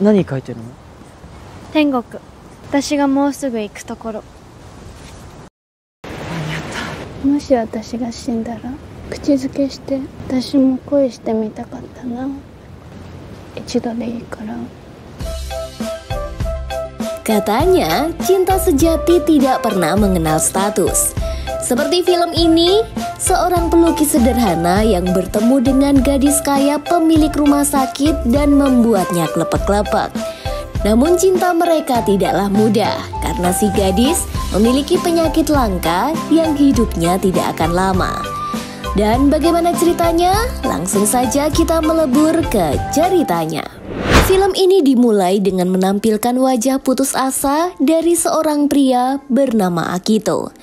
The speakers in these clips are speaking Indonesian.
何書いてるの？天国。私がもうすぐ行くところ。もし私が死んだら口づけして私も恋してみたかったな。一度でいいから。Katanya, cinta sejati tidak pernah mengenal status. Seperti film ini, seorang pelukis sederhana yang bertemu dengan gadis kaya pemilik rumah sakit dan membuatnya klepek-klepek. Namun cinta mereka tidaklah mudah karena si gadis memiliki penyakit langka yang hidupnya tidak akan lama. Dan bagaimana ceritanya? Langsung saja kita melebur ke ceritanya. Film ini dimulai dengan menampilkan wajah putus asa dari seorang pria bernama Akito.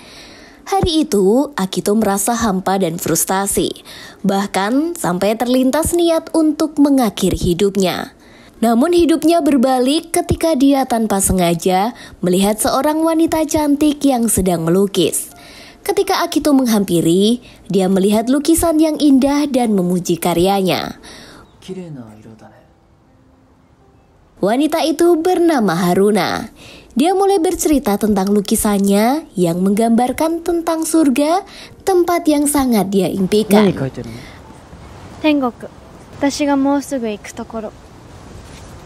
Hari itu, Akito merasa hampa dan frustasi, bahkan sampai terlintas niat untuk mengakhiri hidupnya. Namun hidupnya berbalik ketika dia tanpa sengaja melihat seorang wanita cantik yang sedang melukis. Ketika Akito menghampiri, dia melihat lukisan yang indah dan memuji karyanya. Wanita itu bernama Haruna. Dia mulai bercerita tentang lukisannya yang menggambarkan tentang surga, tempat yang sangat dia impikan. 何書いてるの？天国。私がもうすぐ行くところ。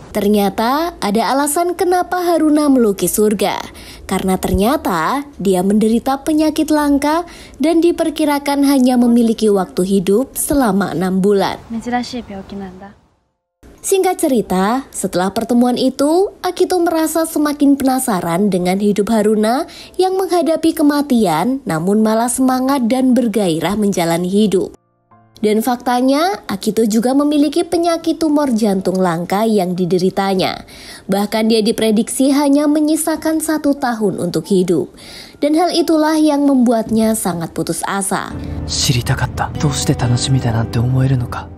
Ternyata ada alasan kenapa Haruna melukis surga. Karena ternyata dia menderita penyakit langka dan diperkirakan hanya memiliki waktu hidup selama 6 bulan. 珍しい病気なんだ。 Singkat cerita, setelah pertemuan itu, Akito merasa semakin penasaran dengan hidup Haruna yang menghadapi kematian namun malah semangat dan bergairah menjalani hidup. Dan faktanya, Akito juga memiliki penyakit tumor jantung langka yang dideritanya. Bahkan dia diprediksi hanya menyisakan 1 tahun untuk hidup. Dan hal itulah yang membuatnya sangat putus asa. 知りたかった。どうして楽しみだなんて思えるのか。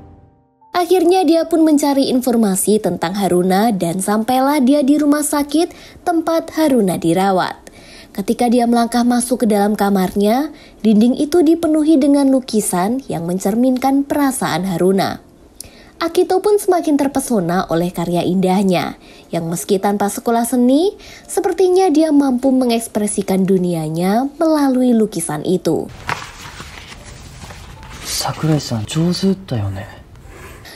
Akhirnya dia pun mencari informasi tentang Haruna dan sampailah dia di rumah sakit tempat Haruna dirawat. Ketika dia melangkah masuk ke dalam kamarnya, dinding itu dipenuhi dengan lukisan yang mencerminkan perasaan Haruna. Akito pun semakin terpesona oleh karya indahnya, yang meski tanpa sekolah seni, sepertinya dia mampu mengekspresikan dunianya melalui lukisan itu. Sakurai-san, 上手だよね。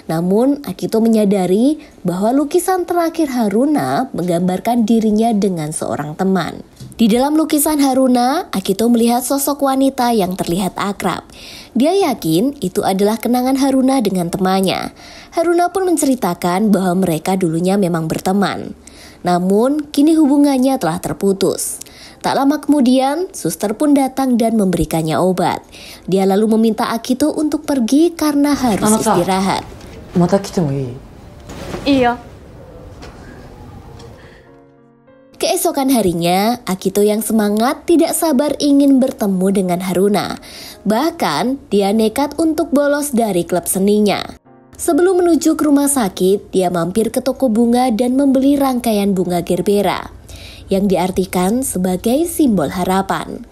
Namun, Akito menyadari bahwa lukisan terakhir Haruna menggambarkan dirinya dengan seorang teman. Di dalam lukisan Haruna, Akito melihat sosok wanita yang terlihat akrab. Dia yakin itu adalah kenangan Haruna dengan temannya. Haruna pun menceritakan bahwa mereka dulunya memang berteman. Namun, kini hubungannya telah terputus. Tak lama kemudian, suster pun datang dan memberikannya obat. Dia lalu meminta Akito untuk pergi karena harus istirahat. また来てもいい？いいよ。 Keesokan harinya, Akito yang semangat tidak sabar ingin bertemu dengan Haruna. Bahkan, dia nekat untuk bolos dari klub seninya. Sebelum menuju ke rumah sakit, dia mampir ke toko bunga dan membeli rangkaian bunga gerbera, yang diartikan sebagai simbol harapan.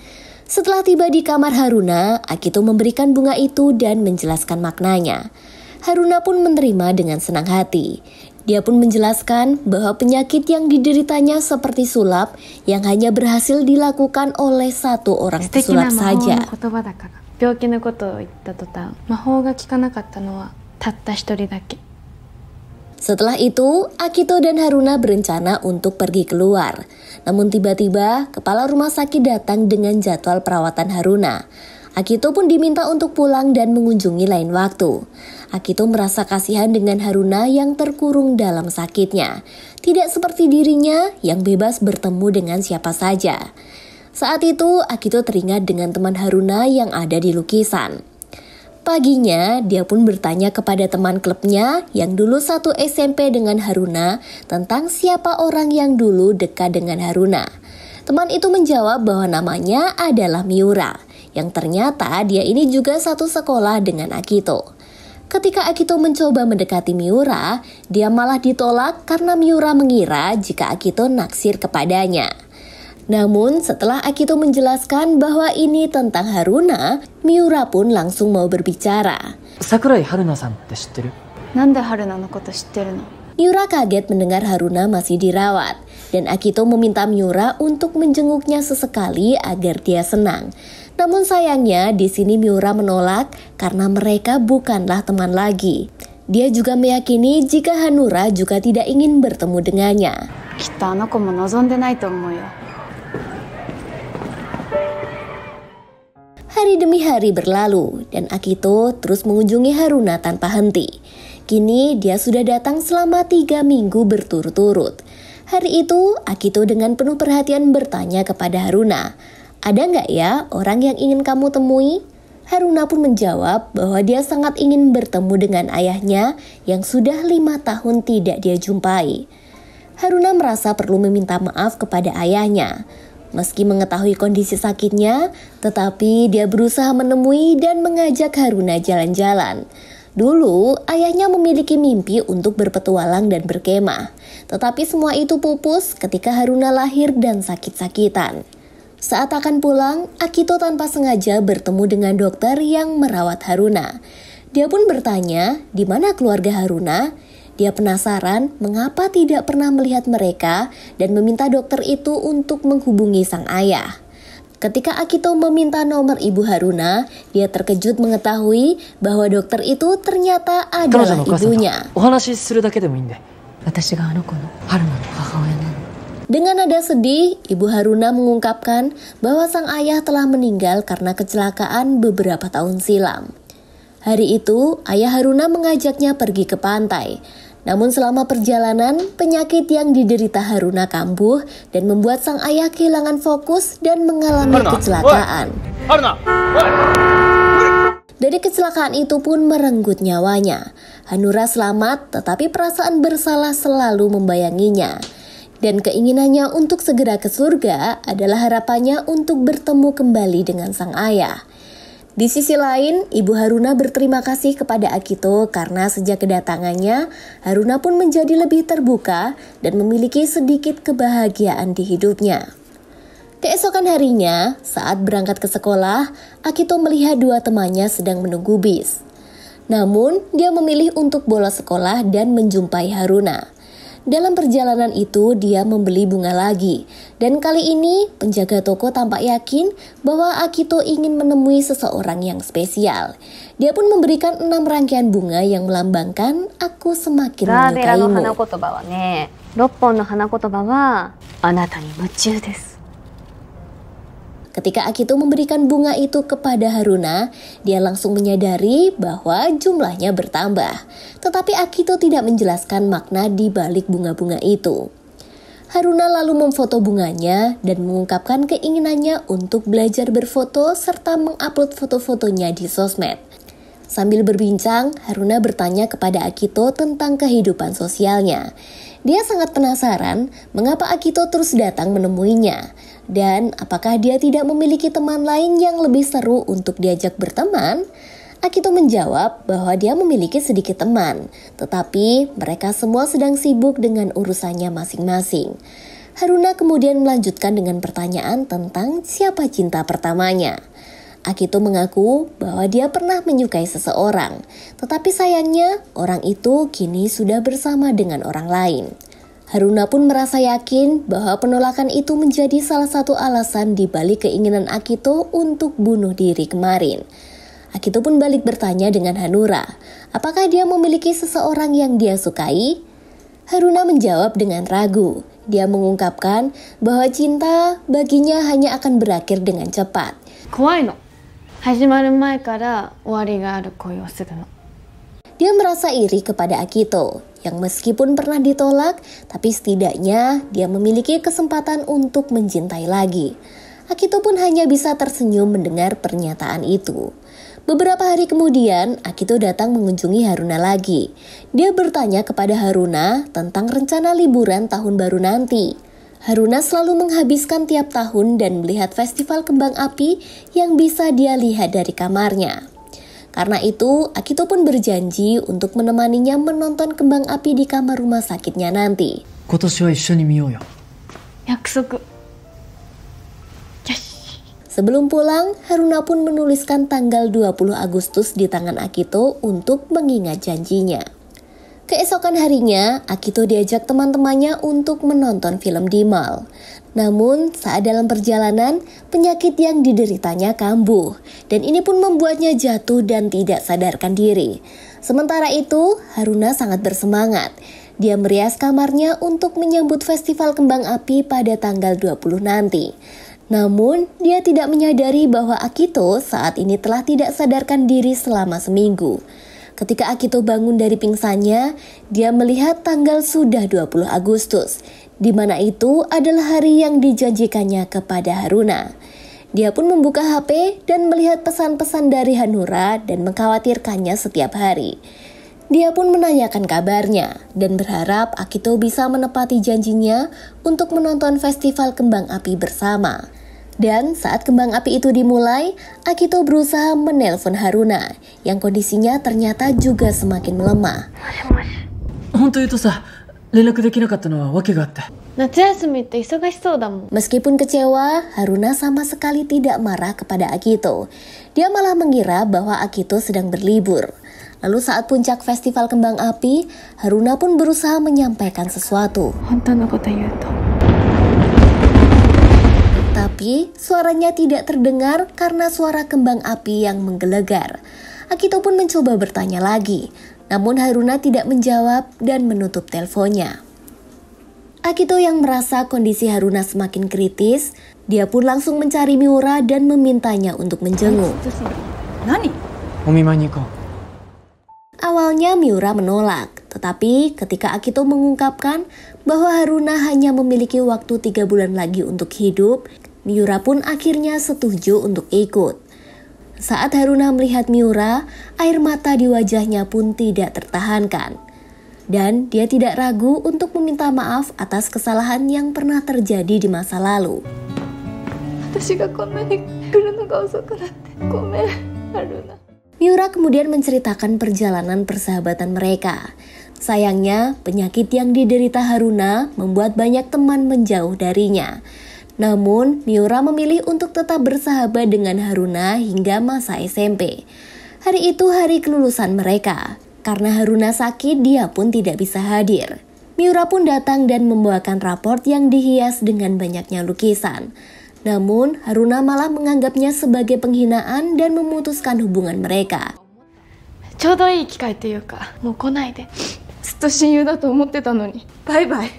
Setelah tiba di kamar Haruna, Akito memberikan bunga itu dan menjelaskan maknanya. Haruna pun menerima dengan senang hati. Dia pun menjelaskan bahwa penyakit yang dideritanya seperti sulap yang hanya berhasil dilakukan oleh 1 orang pesulap saja. 病気のことを言った途端、魔法が効かなかったのはたった1人だけ。 Setelah itu, Akito dan Haruna berencana untuk pergi keluar. Namun tiba-tiba, kepala rumah sakit datang dengan jadwal perawatan Haruna. Akito pun diminta untuk pulang dan mengunjungi lain waktu. Akito merasa kasihan dengan Haruna yang terkurung dalam sakitnya. Tidak seperti dirinya yang bebas bertemu dengan siapa saja. Saat itu, Akito teringat dengan teman Haruna yang ada di lukisan. Paginya, dia pun bertanya kepada teman klubnya yang dulu satu SMP dengan Haruna tentang siapa orang yang dulu dekat dengan Haruna. Teman itu menjawab bahwa namanya adalah Miura, yang ternyata dia ini juga satu sekolah dengan Akito. Ketika Akito mencoba mendekati Miura, dia malah ditolak karena Miura mengira jika Akito naksir kepadanya. Namun setelah Akito menjelaskan bahwa ini tentang Haruna, Miura pun langsung mau berbicara. Sakurai Haruna-sanって知ってる？なんで春菜のこと知ってるの？ Miura kaget mendengar Haruna masih dirawat, dan Akito meminta Miura untuk menjenguknya sesekali agar dia senang. Namun sayangnya di sini Miura menolak karena mereka bukanlah teman lagi. Dia juga meyakini jika Hanura juga tidak ingin bertemu dengannya. Hari demi hari berlalu dan Akito terus mengunjungi Haruna tanpa henti. Kini dia sudah datang selama 3 minggu berturut-turut. Hari itu Akito dengan penuh perhatian bertanya kepada Haruna, "Ada nggak ya orang yang ingin kamu temui?" Haruna pun menjawab bahwa dia sangat ingin bertemu dengan ayahnya yang sudah 5 tahun tidak dia jumpai. Haruna merasa perlu meminta maaf kepada ayahnya. Meski mengetahui kondisi sakitnya, tetapi dia berusaha menemui dan mengajak Haruna jalan-jalan. Dulu, ayahnya memiliki mimpi untuk berpetualang dan berkemah. Tetapi semua itu pupus ketika Haruna lahir dan sakit-sakitan. Saat akan pulang, Akito tanpa sengaja bertemu dengan dokter yang merawat Haruna. Dia pun bertanya, di mana keluarga Haruna? Dia penasaran mengapa tidak pernah melihat mereka dan meminta dokter itu untuk menghubungi sang ayah. Ketika Akito meminta nomor ibu Haruna, dia terkejut mengetahui bahwa dokter itu ternyata adalah ibunya. Dengan nada sedih, ibu Haruna mengungkapkan bahwa sang ayah telah meninggal karena kecelakaan beberapa tahun silam. Hari itu, ayah Haruna mengajaknya pergi ke pantai. Namun selama perjalanan, penyakit yang diderita Haruna kambuh dan membuat sang ayah kehilangan fokus dan mengalami kecelakaan. Dari kecelakaan itu pun merenggut nyawanya. Hanura selamat, tetapi perasaan bersalah selalu membayanginya. Dan keinginannya untuk segera ke surga adalah harapannya untuk bertemu kembali dengan sang ayah. Di sisi lain, Ibu Haruna berterima kasih kepada Akito karena sejak kedatangannya, Haruna pun menjadi lebih terbuka dan memiliki sedikit kebahagiaan di hidupnya. Keesokan harinya, saat berangkat ke sekolah, Akito melihat 2 temannya sedang menunggu bis. Namun, dia memilih untuk bolos sekolah dan menjumpai Haruna. Dalam perjalanan itu, dia membeli bunga lagi. Dan kali ini, penjaga toko tampak yakin bahwa Akito ingin menemui seseorang yang spesial. Dia pun memberikan 6 rangkaian bunga yang melambangkan aku semakin menyukaimu. Ketika Akito memberikan bunga itu kepada Haruna, dia langsung menyadari bahwa jumlahnya bertambah. Tetapi Akito tidak menjelaskan makna di balik bunga-bunga itu. Haruna lalu memfoto bunganya dan mengungkapkan keinginannya untuk belajar berfoto serta mengupload foto-fotonya di sosmed. Sambil berbincang, Haruna bertanya kepada Akito tentang kehidupan sosialnya. Dia sangat penasaran mengapa Akito terus datang menemuinya. Dan apakah dia tidak memiliki teman lain yang lebih seru untuk diajak berteman? Akito menjawab bahwa dia memiliki sedikit teman, tetapi mereka semua sedang sibuk dengan urusannya masing-masing. Haruna kemudian melanjutkan dengan pertanyaan tentang siapa cinta pertamanya. Akito mengaku bahwa dia pernah menyukai seseorang, tetapi sayangnya orang itu kini sudah bersama dengan orang lain. Haruna pun merasa yakin bahwa penolakan itu menjadi salah satu alasan di balik keinginan Akito untuk bunuh diri kemarin. Akito pun balik bertanya dengan Hanura, apakah dia memiliki seseorang yang dia sukai? Haruna menjawab dengan ragu. Dia mengungkapkan bahwa cinta baginya hanya akan berakhir dengan cepat. Dia merasa iri kepada Akito, yang meskipun pernah ditolak, tapi setidaknya dia memiliki kesempatan untuk mencintai lagi. Akito pun hanya bisa tersenyum mendengar pernyataan itu. Beberapa hari kemudian, Akito datang mengunjungi Haruna lagi. Dia bertanya kepada Haruna tentang rencana liburan tahun baru nanti. Haruna selalu menghabiskan tiap tahun dan melihat festival kembang api yang bisa dia lihat dari kamarnya. Karena itu, Akito pun berjanji untuk menemaninya menonton kembang api di kamar rumah sakitnya nanti. Sebelum pulang, Haruna pun menuliskan tanggal 20 Agustus di tangan Akito untuk mengingat janjinya. Keesokan harinya, Akito diajak teman-temannya untuk menonton film di mall. Namun, saat dalam perjalanan, penyakit yang dideritanya kambuh. Dan ini pun membuatnya jatuh dan tidak sadarkan diri. Sementara itu, Haruna sangat bersemangat. Dia merias kamarnya untuk menyambut festival kembang api pada tanggal 20 nanti. Namun, dia tidak menyadari bahwa Akito saat ini telah tidak sadarkan diri selama seminggu. Ketika Akito bangun dari pingsannya, dia melihat tanggal sudah 20 Agustus, di mana itu adalah hari yang dijanjikannya kepada Haruna. Dia pun membuka HP dan melihat pesan-pesan dari Hanura dan mengkhawatirkannya setiap hari. Dia pun menanyakan kabarnya dan berharap Akito bisa menepati janjinya untuk menonton festival kembang api bersama. Dan saat kembang api itu dimulai, Akito berusaha menelpon Haruna yang kondisinya ternyata juga semakin melemah. 本当言うとさ、連絡できなかったのは訳があって。夏休みって忙しそうだもん。 Meskipun kecewa, Haruna sama sekali tidak marah kepada Akito. Dia malah mengira bahwa Akito sedang berlibur. Lalu saat puncak festival kembang api, Haruna pun berusaha menyampaikan sesuatu. 本当のこと言うと Tapi suaranya tidak terdengar karena suara kembang api yang menggelegar. Akito pun mencoba bertanya lagi, namun Haruna tidak menjawab dan menutup teleponnya. Akito yang merasa kondisi Haruna semakin kritis, dia pun langsung mencari Miura dan memintanya untuk menjenguk. 何? お見舞いに行こう。 Awalnya Miura menolak, tetapi ketika Akito mengungkapkan bahwa Haruna hanya memiliki waktu 3 bulan lagi untuk hidup, Miura pun akhirnya setuju untuk ikut. Saat Haruna melihat Miura, air mata di wajahnya pun tidak tertahankan. Dan dia tidak ragu untuk meminta maaf atas kesalahan yang pernah terjadi di masa lalu. 私がこんなに来るのが遅くなってごめん、Haruna. Miura kemudian menceritakan perjalanan persahabatan mereka. Sayangnya, penyakit yang diderita Haruna membuat banyak teman menjauh darinya. Namun, Miura memilih untuk tetap bersahabat dengan Haruna hingga masa SMP. Hari itu hari kelulusan mereka. Karena Haruna sakit, dia pun tidak bisa hadir. Miura pun datang dan membawakan raport yang dihias dengan banyaknya lukisan. Namun, Haruna malah menganggapnya sebagai penghinaan dan memutuskan hubungan mereka. ちょうどいい機会というか、もう来ないで。ずっと親友だと思ってたのに。バイバイ。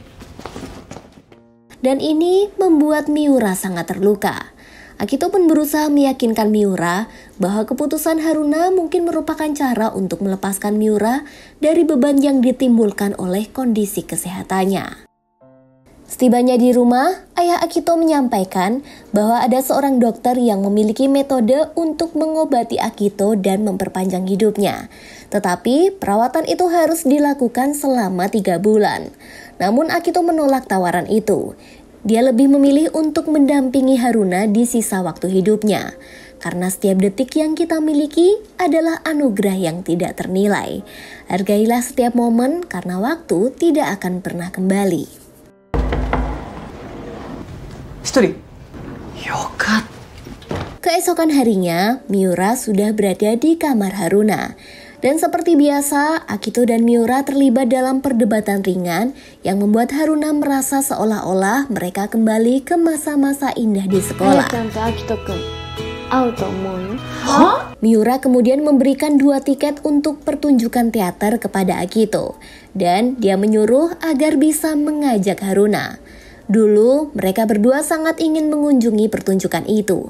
Dan ini membuat Miura sangat terluka. Akito pun berusaha meyakinkan Miura bahwa keputusan Haruna mungkin merupakan cara untuk melepaskan Miura dari beban yang ditimbulkan oleh kondisi kesehatannya. Setibanya di rumah, ayah Akito menyampaikan bahwa ada seorang dokter yang memiliki metode untuk mengobati Akito dan memperpanjang hidupnya. Tetapi perawatan itu harus dilakukan selama 3 bulan. Namun Akito menolak tawaran itu. Dia lebih memilih untuk mendampingi Haruna di sisa waktu hidupnya. Karena setiap detik yang kita miliki adalah anugerah yang tidak ternilai. Hargailah setiap momen karena waktu tidak akan pernah kembali. 一人。よかった。 Keesokan harinya, Miura sudah berada di kamar Haruna. Dan seperti biasa, Akito dan Miura terlibat dalam perdebatan ringan yang membuat Haruna merasa seolah-olah mereka kembali ke masa-masa indah di sekolah. Miura kemudian memberikan 2 tiket untuk pertunjukan teater kepada Akito. Dan dia menyuruh agar bisa mengajak Haruna. Dulu, mereka berdua sangat ingin mengunjungi pertunjukan itu.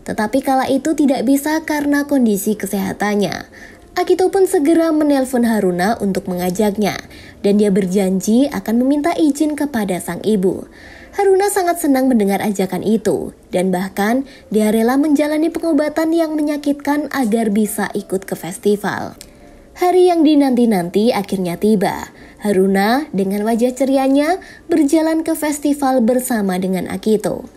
Tetapi kala itu tidak bisa karena kondisi kesehatannya. Akito pun segera menelpon Haruna untuk mengajaknya, dan dia berjanji akan meminta izin kepada sang ibu. Haruna sangat senang mendengar ajakan itu, dan bahkan dia rela menjalani pengobatan yang menyakitkan agar bisa ikut ke festival. Hari yang dinanti-nanti akhirnya tiba. Haruna dengan wajah cerianya berjalan ke festival bersama dengan Akito.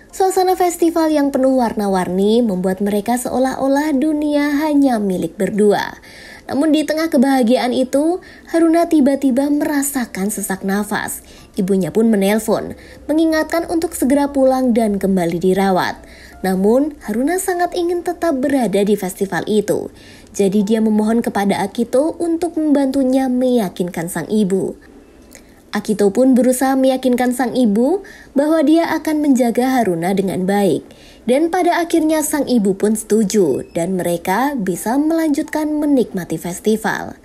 Suasana festival yang penuh warna-warni membuat mereka seolah-olah dunia hanya milik berdua. Namun di tengah kebahagiaan itu, Haruna tiba-tiba merasakan sesak nafas. Ibunya pun menelpon, mengingatkan untuk segera pulang dan kembali dirawat. Namun, Haruna sangat ingin tetap berada di festival itu. Jadi dia memohon kepada Akito untuk membantunya meyakinkan sang ibu. Akito pun berusaha meyakinkan sang ibu bahwa dia akan menjaga Haruna dengan baik. Dan pada akhirnya sang ibu pun setuju dan mereka bisa melanjutkan menikmati festival.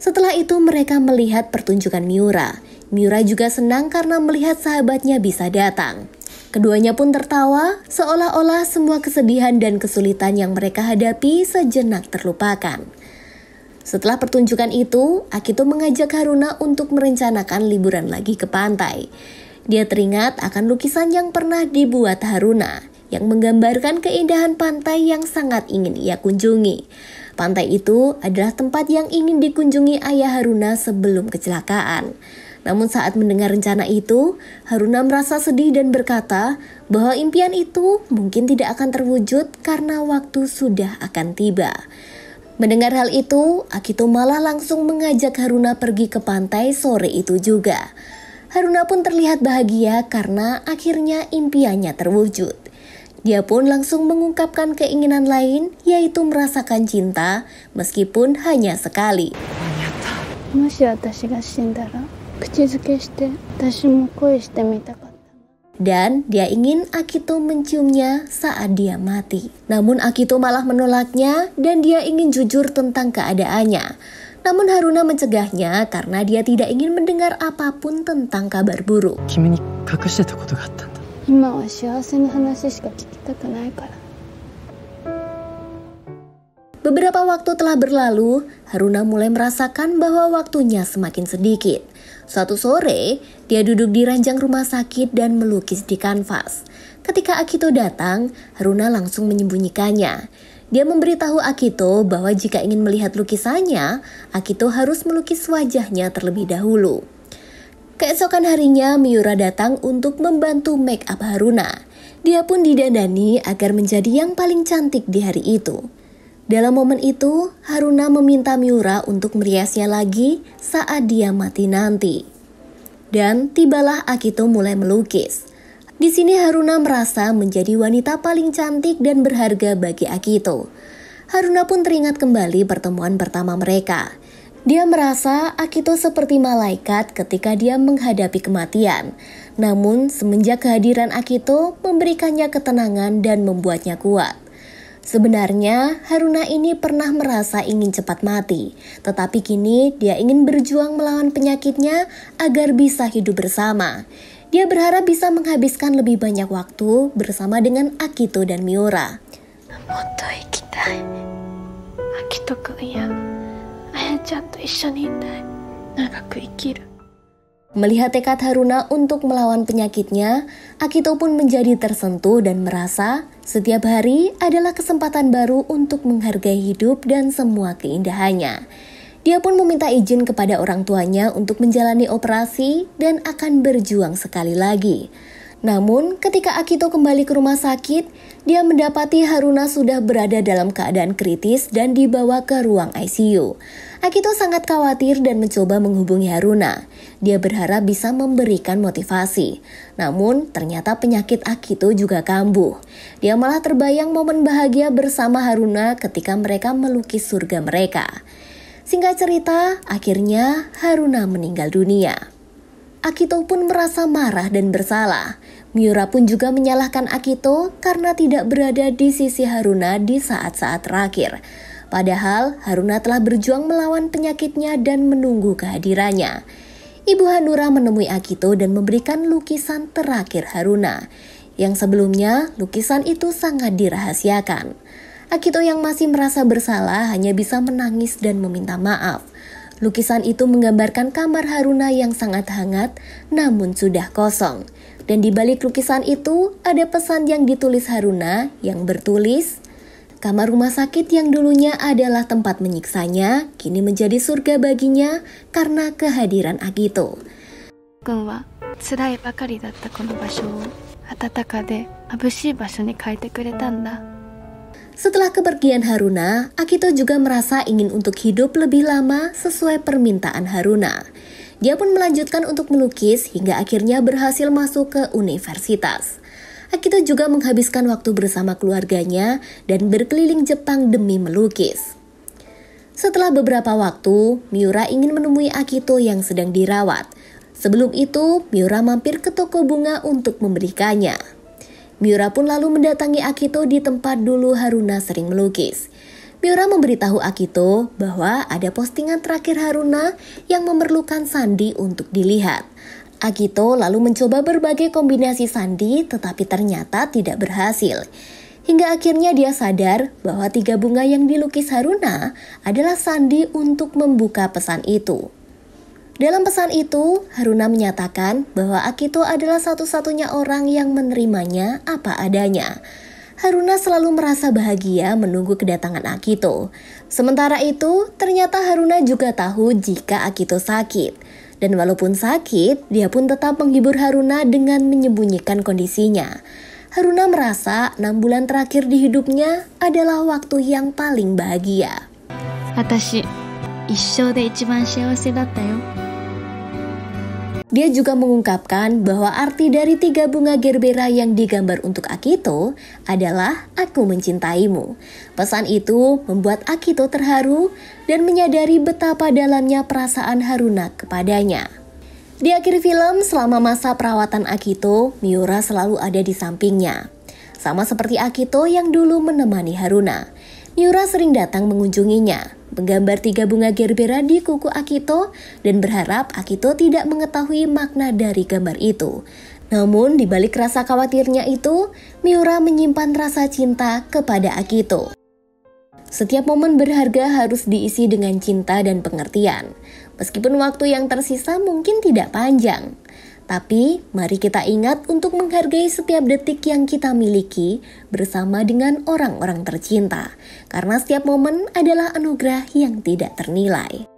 Setelah itu mereka melihat pertunjukan Miura. Miura juga senang karena melihat sahabatnya bisa datang. Keduanya pun tertawa seolah-olah semua kesedihan dan kesulitan yang mereka hadapi sejenak terlupakan. Setelah pertunjukan itu, Akito mengajak Haruna untuk merencanakan liburan lagi ke pantai. Dia teringat akan lukisan yang pernah dibuat Haruna, yang menggambarkan keindahan pantai yang sangat ingin ia kunjungi. Pantai itu adalah tempat yang ingin dikunjungi ayah Haruna sebelum kecelakaan. Namun saat mendengar rencana itu, Haruna merasa sedih dan berkata bahwa impian itu mungkin tidak akan terwujud karena waktu sudah akan tiba. Mendengar hal itu, Akito malah langsung mengajak Haruna pergi ke pantai sore itu juga. Haruna pun terlihat bahagia karena akhirnya impiannya terwujud. Dia pun langsung mengungkapkan keinginan lain, yaitu merasakan cinta meskipun hanya sekali. もし私が死んだら口づけして私も恋してみたかった。 Dan dia ingin Akito menciumnya saat dia mati. Namun Akito malah menolaknya dan dia ingin jujur tentang keadaannya. Namun Haruna mencegahnya karena dia tidak ingin mendengar apapun tentang kabar buruk. 君に隠してたことがあったんだ。今は幸せな話しか聞きたくないから。 Beberapa waktu telah berlalu, Haruna mulai merasakan bahwa waktunya semakin sedikit. Suatu sore, dia duduk di ranjang rumah sakit dan melukis di kanvas. Ketika Akito datang, Haruna langsung menyembunyikannya. Dia memberitahu Akito bahwa jika ingin melihat lukisannya, Akito harus melukis wajahnya terlebih dahulu. Keesokan harinya, Miura datang untuk membantu make up Haruna. Dia pun didandani agar menjadi yang paling cantik di hari itu. Dalam momen itu, Haruna meminta Miura untuk meriasnya lagi saat dia mati nanti. Dan tibalah Akito mulai melukis. Di sini Haruna merasa menjadi wanita paling cantik dan berharga bagi Akito. Haruna pun teringat kembali pertemuan pertama mereka. Dia merasa Akito seperti malaikat ketika dia menghadapi kematian. Namun semenjak kehadiran Akito memberikannya ketenangan dan membuatnya kuat. Sebenarnya Haruna ini pernah merasa ingin cepat mati, tetapi kini dia ingin berjuang melawan penyakitnya agar bisa hidup bersama. Dia berharap bisa menghabiskan lebih banyak waktu bersama dengan Akito dan Miura. もっと生きたい。Akito君やあやちゃんと一緒にいたい。長く生きる。 Melihat tekad Haruna untuk melawan penyakitnya, Akito pun menjadi tersentuh dan merasa setiap hari adalah kesempatan baru untuk menghargai hidup dan semua keindahannya. Dia pun meminta izin kepada orang tuanya untuk menjalani operasi dan akan berjuang sekali lagi. Namun, ketika Akito kembali ke rumah sakit, dia mendapati Haruna sudah berada dalam keadaan kritis dan dibawa ke ruang ICU. Akito sangat khawatir dan mencoba menghubungi Haruna. Dia berharap bisa memberikan motivasi. Namun, ternyata penyakit Akito juga kambuh. Dia malah terbayang momen bahagia bersama Haruna ketika mereka melukis surga mereka. Singkat cerita, akhirnya Haruna meninggal dunia. Akito pun merasa marah dan bersalah. Miura pun juga menyalahkan Akito karena tidak berada di sisi Haruna di saat-saat terakhir. Padahal Haruna telah berjuang melawan penyakitnya dan menunggu kehadirannya. Ibu Hanura menemui Akito dan memberikan lukisan terakhir Haruna. Yang sebelumnya lukisan itu sangat dirahasiakan. Akito yang masih merasa bersalah hanya bisa menangis dan meminta maaf. Lukisan itu menggambarkan kamar Haruna yang sangat hangat namun sudah kosong. Dan di balik lukisan itu ada pesan yang ditulis Haruna yang bertulis, kamar rumah sakit yang dulunya adalah tempat menyiksanya, kini menjadi surga baginya karena kehadiran Akito. 君は辛いばかりだったこの場所を暖かで眩しい場所に変えてくれたんだ。 Setelah kepergian Haruna, Akito juga merasa ingin untuk hidup lebih lama sesuai permintaan Haruna. Dia pun melanjutkan untuk melukis hingga akhirnya berhasil masuk ke universitas. Akito juga menghabiskan waktu bersama keluarganya dan berkeliling Jepang demi melukis. Setelah beberapa waktu, Miura ingin menemui Akito yang sedang dirawat. Sebelum itu, Miura mampir ke toko bunga untuk memberikannya. Miura pun lalu mendatangi Akito di tempat dulu Haruna sering melukis. Miura memberitahu Akito bahwa ada postingan terakhir Haruna yang memerlukan sandi untuk dilihat. Akito lalu mencoba berbagai kombinasi sandi tetapi ternyata tidak berhasil. Hingga akhirnya dia sadar bahwa 3 bunga yang dilukis Haruna adalah sandi untuk membuka pesan itu. Dalam pesan itu, Haruna menyatakan bahwa Akito adalah satu-satunya orang yang menerimanya apa adanya. Haruna selalu merasa bahagia menunggu kedatangan Akito. Sementara itu, ternyata Haruna juga tahu jika Akito sakit. Dan walaupun sakit, dia pun tetap menghibur Haruna dengan menyembunyikan kondisinya. Haruna merasa 6 bulan terakhir di hidupnya adalah waktu yang paling bahagia. 私、一生で一番幸せだったよ。 Dia juga mengungkapkan bahwa arti dari 3 bunga gerbera yang digambar untuk Akito adalah "Aku mencintaimu". Pesan itu membuat Akito terharu dan menyadari betapa dalamnya perasaan Haruna kepadanya. Di akhir film, selama masa perawatan Akito, Miura selalu ada di sampingnya. Sama seperti Akito yang dulu menemani Haruna, Miura sering datang mengunjunginya, menggambar 3 bunga gerbera di kuku Akito dan berharap Akito tidak mengetahui makna dari gambar itu. Namun di balik rasa khawatirnya itu, Miura menyimpan rasa cinta kepada Akito. Setiap momen berharga harus diisi dengan cinta dan pengertian. Meskipun waktu yang tersisa mungkin tidak panjang. Tapi mari kita ingat untuk menghargai setiap detik yang kita miliki bersama dengan orang-orang tercinta. Karena setiap momen adalah anugerah yang tidak ternilai.